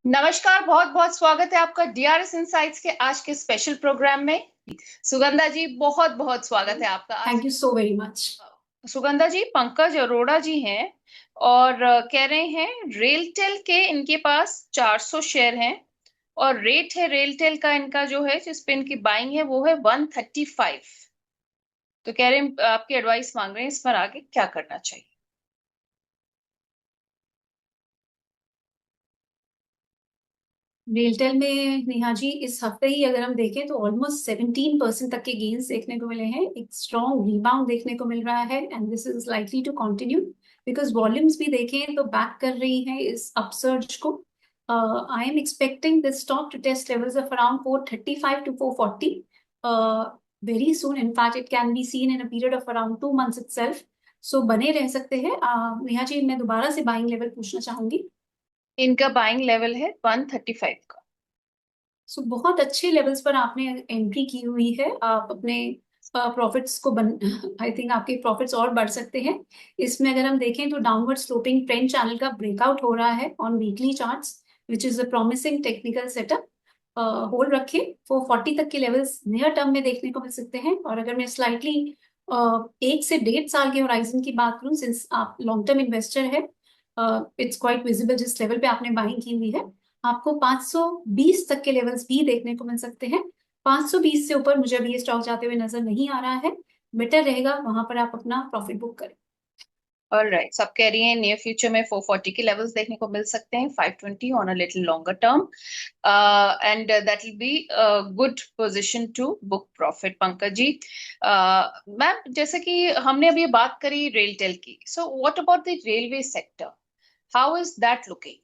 नमस्कार। बहुत बहुत स्वागत है आपका डीआरएस इनसाइट्स के आज के स्पेशल प्रोग्राम में। सुगंधा जी, बहुत बहुत स्वागत है आपका आज thank you so very much. Sugandha ji, Pankaj Arora ji हैं और कह रहे हैं रेलटेल के इनके पास 400 शेयर हैं और रेट है रेलटेल का इनका जो है जिस पे इनकी बाइंग है वो है 135। तो कह रहे हैं आपकी एडवाइस मांग रहे हैं इस पर आगे क्या करना चाहिए। रेलटेल में नेहा जी इस हफ्ते ही अगर हम देखें तो ऑलमोस्ट 17% तक के गेन्स देखने को मिले हैं। एक स्ट्रॉन्ग रीबाउंड देखने को मिल रहा है and this is likely to continue because volumes भी देखें तो बैक कर रही है इस अपसर्ज को। I am expecting this stock to test levels of around 435 to 440 very soon. In fact it can be seen in a period of around 2 months itself. So बने रह सकते हैं। नेहा जी मैं दोबारा से बाइंग लेवल पूछना चाहूंगी। इनका बाइंग लेवल है 135 का। सो बहुत अच्छे लेवल्स पर आपने एंट्री की हुई है। आप अपने प्रॉफिट्स को बन आई थिंक आपके प्रॉफिट्स और बढ़ सकते हैं। इसमें अगर हम देखें तो डाउनवर्ड स्लोपिंग ट्रेंड चैनल का ब्रेकआउट हो रहा है on weekly charts which is a promising technical setup. Hold रखें। 440 तक के लेवल्स नियर टर्म में देखने को मिल सकते हैं। और अगर मैं स्लाइटली 1 से 1.5 साल के होराइजन की बात करूं, सिंस आप लॉन्ग टर्म इन्वेस्टर है, इट्स क्वाइट विजिबल जिस लेवल पे आपने बाइंग की हुई है। आपको 520 तक के लेवल्स भी देखने को मिल सकते हैं। 520 से ऊपर मुझे अभी ये स्टॉक जाते हुए नजर नहीं आ रहा है। बेटर रहेगा वहां पर आप अपना प्रॉफिट बुक करें। ऑलराइट, सब कह रही हैं नियर फ्यूचर में 440 के लेवल्स देखने को मिल सकते हैं, 520 on a little longer term, and that will be good position to book profit. Pankaj ji, ma'am, जैसे कि हमने अभी बात करी रेलटेल की, so what about the railway sector, how is that looking?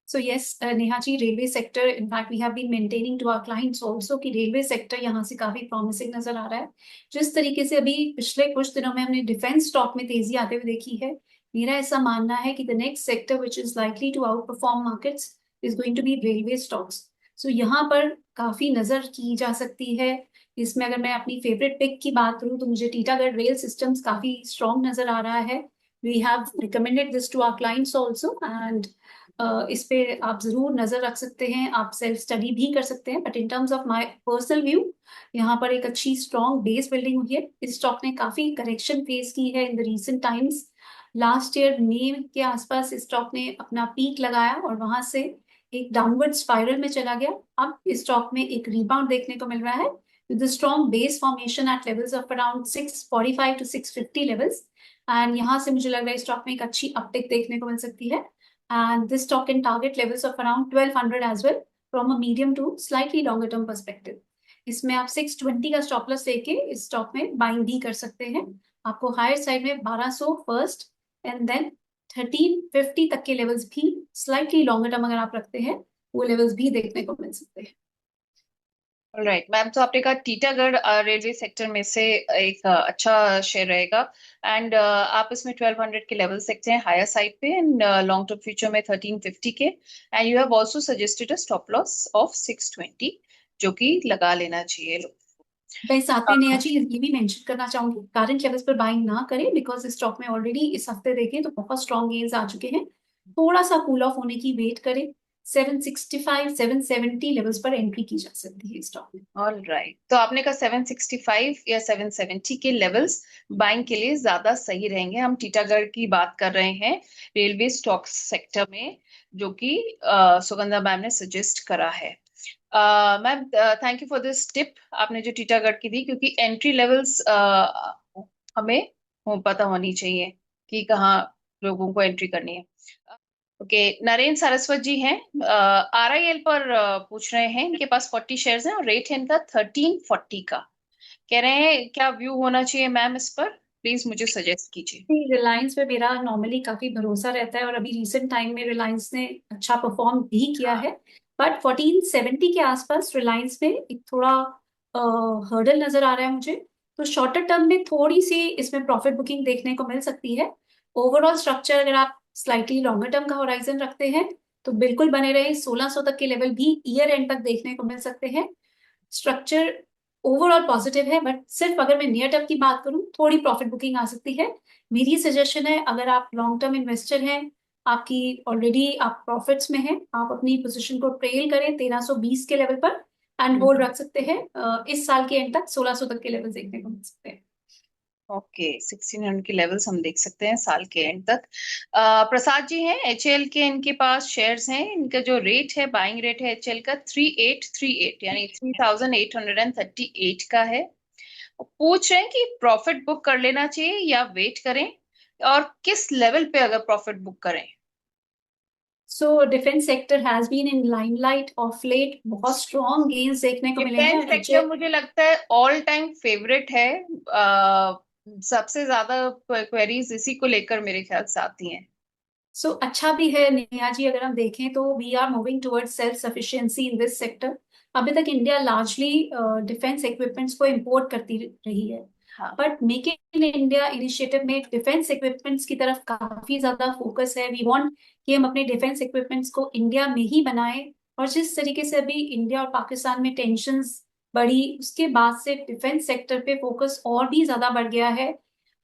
So yes Neha ji, railway sector in fact we have been maintaining to our clients also कि railway sector यहाँ से काफी प्रॉमिसिंग नजर आ रहा है। जिस तरीके से अभी पिछले कुछ दिनों में हमने डिफेंस स्टॉक में तेजी आते हुए देखी है, मेरा ऐसा मानना है कि the next sector which is likely to outperform markets is going to be railway stocks. So यहाँ पर काफी नजर की जा सकती है। इसमें अगर मैं अपनी फेवरेट पिक की बात करूँ तो मुझे टीटागढ़ रेल सिस्टम्स काफी स्ट्रॉन्ग नजर आ रहा है। We have recommended this to our clients also and इस पे आप जरूर नजर रख सकते हैं। आप सेल्फ स्टडी भी कर सकते हैं, but in terms of my personal view यहाँ पर एक अच्छी स्ट्रॉन्ग बेस बिल्डिंग हुई है। इस स्टॉक ने काफी करेक्शन फेस की है in the recent times. Last year मई के आसपास इस स्टॉक ने अपना पीक लगाया और वहां से एक डाउनवर्ड स्पाइरल में चला गया। अब इस स्टॉक में एक रिबाउंड देखने को मिल रहा है with strong base formation at levels of around 645 to 650 levels. And यहाँ से मुझे लग रहा है स्टॉक में एक अच्छी अपटिक देखने को मिल सकती है। And this stock can target levels of around 1200 as well from a medium to slightly longer term perspective. इसमें आप 620 का स्टॉप लॉस लेके इस स्टॉक में बाइंग भी कर सकते हैं। आपको हायर साइड में 1200 फर्स्ट एंड देन 1350 तक के लेवल्स भी स्लाइटली लॉन्गर टर्म अगर आप रखते हैं वो लेवल्स भी देखने को मिल सकते हैं। राइट मैम, तो आपने कहा टीटागढ़ रेलवे सेक्टर में से एक अच्छा शेयर रहेगा, एंड आप इसमें 1200 के लेवल देखते हैं हायर साइड पे, एंड लॉन्ग टर्म फ्यूचर में 1350 के, and you have also suggested a stop loss of 620 जो कि लगा लेना चाहिए लोग। मैं साथ में नेहा जी ये भी मेंशन करना चाहूंगी, करंट लेवल्स पर बाइंग ना करें बिकॉज इस स्टॉक में ऑलरेडी इस हफ्ते देखें तो बहुत स्ट्रॉन्ग गेन्स आ चुके हैं। थोड़ा सा कूल ऑफ होने की वेट करें। 765 770 लेवल्स पर एंट्री की जा सकती है इस स्टॉक में। ऑल राइट, तो आपने कहा 765 या 770 के लेवल्स बाइंग के लिए ज्यादा सही रहेंगे। हम टीटागढ़ की बात कर रहे हैं रेलवे स्टॉक सेक्टर में, जो कि सुगंधा मैम ने सजेस्ट करा है। Ma'am, thank you for this tip आपने जो टीटागढ़ की दी, क्योंकि एंट्री लेवल्स हमें पता होनी चाहिए कि कहाँ लोगों को एंट्री करनी है। ओके, नरेंद्र सारस्वत जी हैं, आरआईएल पर पूछ रहे हैं। इनके पास 40 शेयर्स हैं और रेट है इनका 1340 का। कह रहे हैं क्या व्यू होना चाहिए मैम इस पर, प्लीज मुझे सजेस्ट कीजिए। रिलायंस पे मेरा नॉर्मली काफी भरोसा रहता है और अभी रिसेंट टाइम में रिलायंस ने अच्छा परफॉर्म भी किया है। बट 1470 के आसपास रिलायंस में एक थोड़ा हर्डल नजर आ रहा है मुझे। तो शॉर्टर टर्म में थोड़ी सी इसमें प्रॉफिट बुकिंग देखने को मिल सकती है। ओवरऑल स्ट्रक्चर अगर आप स्लाइटली लॉन्गर टर्म का होराइजन रखते हैं तो बिल्कुल बने रहे। 1600 तक के लेवल भी ईयर एंड तक देखने को मिल सकते हैं। स्ट्रक्चर ओवरऑल पॉजिटिव है, बट सिर्फ अगर मैं नियर टर्म की बात करूं थोड़ी प्रॉफिट बुकिंग आ सकती है। मेरी सजेशन है अगर आप लॉन्ग टर्म इन्वेस्टर हैं आपकी ऑलरेडी आप प्रॉफिट्स में हैं, आप अपनी पोजीशन को ट्रेल करें 1320 के लेवल पर एंड होल्ड रख सकते हैं। इस साल के एंड तक 1600 तक के लेवल देखने को मिल सकते हैं। ओके, 1600 के लेवल्स हम देख सकते हैं साल के एंड तक। प्रसाद जी हैं एचएल के, इनके पास शेयर्स हैं, इनका जो रेट है, बाइंग रेट है एचएल का 3838 यानी 3838 का है। पूछ रहे हैं कि प्रॉफिट बुक कर लेना चाहिए या वेट करें, और किस लेवल पे अगर प्रॉफिट बुक करें। So defence sector has been in limelight of late, बहुत स्ट्रॉन्ग गेन्स देखने को मिले डिफेंस हैं सेक्टर मुझे लगता है ऑल टाइम फेवरेट है। सबसे ज्यादा क्वेरीज इसी को लेकर मेरे ख्याल से आती हैं। सो अच्छा भी है नेहा जी, अगर हम देखें तो we are moving towards self sufficiency in this sector. अभी तक इंडिया लार्जली डिफेंस इक्विपमेंट्स को इंपोर्ट करती रही है, हाँ। But make in India initiative में डिफेंस इक्विपमेंट्स की तरफ काफी ज्यादा फोकस है। वी वांट कि हम अपने डिफेंस इक्विपमेंट्स को इंडिया में ही बनाएं। और जिस तरीके से अभी इंडिया और पाकिस्तान में टेंशंस बढ़ी, उसके बाद से डिफेंस सेक्टर पे फोकस और भी ज्यादा बढ़ गया है।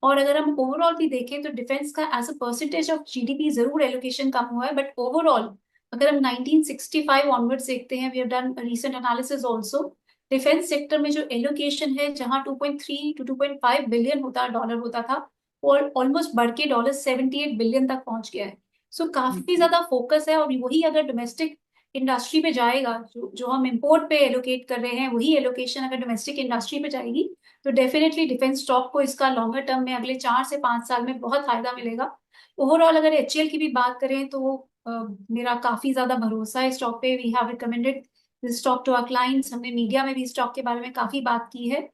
और अगर हम ओवरऑल भी देखें तो डिफेंस का as a percentage of GDP जरूर एलोकेशन कम हुआ है, बट ओवरऑल अगर हम 1965 ऑनवर्ड्स देखते हैं, we have done recent analysis also, defence sector में जो एलोकेशन है, जहां 2.3 टू 2.5 बिलियन होता डॉलर होता था, और ऑलमोस्ट बढ़ के $78 बिलियन तक पहुंच गया है। सो काफी हम्म। ज्यादा फोकस है, और वही अगर डोमेस्टिक इंडस्ट्री पे जाएगा, जो हम इंपोर्ट पे एलोकेट कर रहे हैं, वही एलोकेशन अगर डोमेस्टिक इंडस्ट्री पे जाएगी, तो डेफिनेटली डिफेंस स्टॉक को इसका लॉन्गर टर्म में अगले 4 से 5 साल में बहुत फायदा मिलेगा। ओवरऑल अगर एचएल की भी बात करें तो मेरा काफी ज्यादा भरोसा है स्टॉक पे। We have recommended this stock to our clients, हमने मीडिया में भी स्टॉक के बारे में काफी बात की है,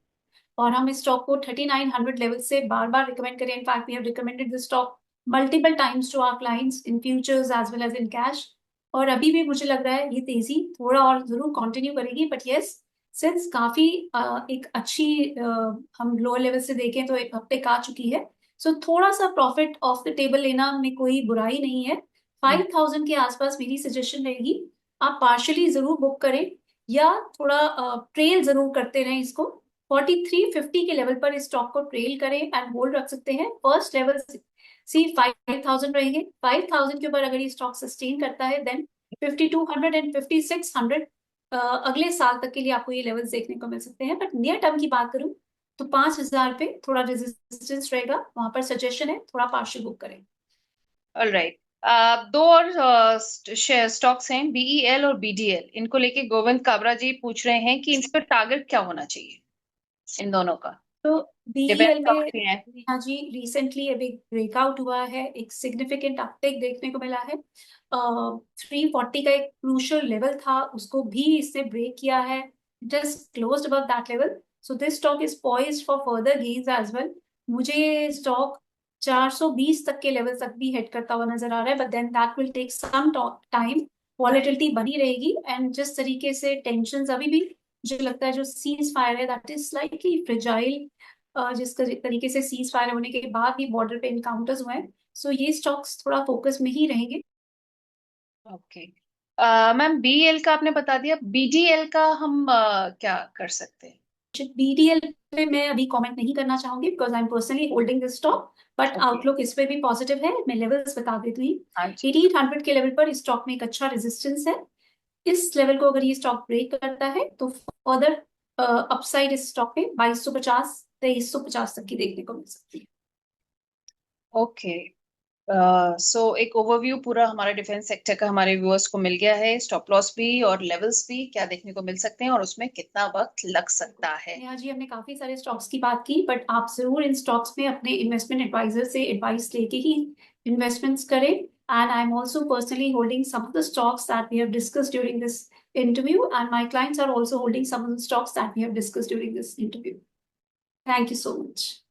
और हम इस स्टॉक को 3900 लेवल से बार बार रिकमेंड करें। In fact we have recommended this stock multiple times to our clients in futures as well as in cash. और अभी भी मुझे लग रहा है ये तेजी थोड़ा और जरूर कंटिन्यू करेगी, बट यस, सिंस काफी एक अच्छी हम लोअर लेवल से देखें तो एक हफ्ते का चुकी है, सो थोड़ा सा प्रॉफिट ऑफ द टेबल लेना में कोई बुराई नहीं है। 5000 के आसपास मेरी सजेशन रहेगी, आप पार्शली जरूर बुक करें या थोड़ा ट्रेल जरूर करते रहें इसको। 4350 के लेवल पर इस स्टॉक को ट्रेल करें एंड होल्ड रख सकते हैं। फर्स्ट लेवल सी 5000 रहेंगे, 5000 के ऊपर अगर ये स्टॉक सस्टेन करता है, देन 5200 एंड 5600 अगले साल तक के लिए आपको ये लेवल्स देखने को मिल सकते हैं। बट नियर टर्म की बात करूं तो 5000 पे थोड़ा रेजिस्टेंस रहेगा, वहां पर सजेशन है थोड़ा पार्शियल बुक करें। ऑलराइट। दो और स्टॉक्स हैं, बीईएल और बीडीएल, इनको लेके गोविंद काबरा जी पूछ रहे हैं कि इन पर टारगेट क्या होना चाहिए, इन दोनों का। तो डिफेंस बीईएल में स्टॉक्स भी हैं। नेहा जी रिसेंटली अभी ब्रेकआउट हुआ है, एक सिग्निफिकेंट अपटेक देखने को मिला है। 340 का एक क्रूशियल लेवल था, उसको भी इसने ब्रेक किया है, just closed above that level. So this stock is poised for further gains as well. मुझे स्टॉक 420 तक के लेवल तक भी हिट करता हुआ नजर आ रहा है, but then that will take some time. Volatility बनी रहेगी, एंड जिस तरीके से टेंशन अभी भी मुझे लगता है जो सीज फायर है दैट इज स्लाइटली फ्रेजाइल, जिस तरीके से सीज फायर होने के बाद भी बॉर्डर पे इनकाउंटर्स हुए हैं, सो ये स्टॉक्स थोड़ा फोकस में ही रहेंगे। ओके। मैम बीईएल का आपने बता दिया, बीडीएल का हम क्या कर सकते हैं। बीडीएल पे मैं अभी कमेंट नहीं करना चाहूंगी because I am personally holding this stock, but okay. Outlook इस पे भी पॉजिटिव है। मैं लेवल्स बता देती हूँ। हाँ जी। 8800 के लेवल पर इस स्टॉक में एक अच्छा रेजिस्टेंस है। इस लेवल को अगर ये स्टॉक ब्रेक करता है तो फर्दर अपसाइड इस स्टॉक में 2250 2350 तक की देखने को मिल सकती है। ओके। सो एक ओवरव्यू पूरा हमारा डिफेंस सेक्टर का हमारे व्यूअर्स को मिल गया है, स्टॉप लॉस भी और लेवल्स भी क्या देखने को मिल सकते हैं और उसमें कितना वक्त लग सकता है। नेहा जी हमने काफी सारे स्टॉक्स की बात की, बट आप जरूर इन स्टॉक्स में अपने इन्वेस्टमेंट एडवाइजर से एडवाइस लेके ही इन्वेस्टमेंट्स करें। And I am also personally holding some of the stocks that we have discussed during this interview, and my clients are also holding some of the stocks that we have discussed during this interview. Thank you so much.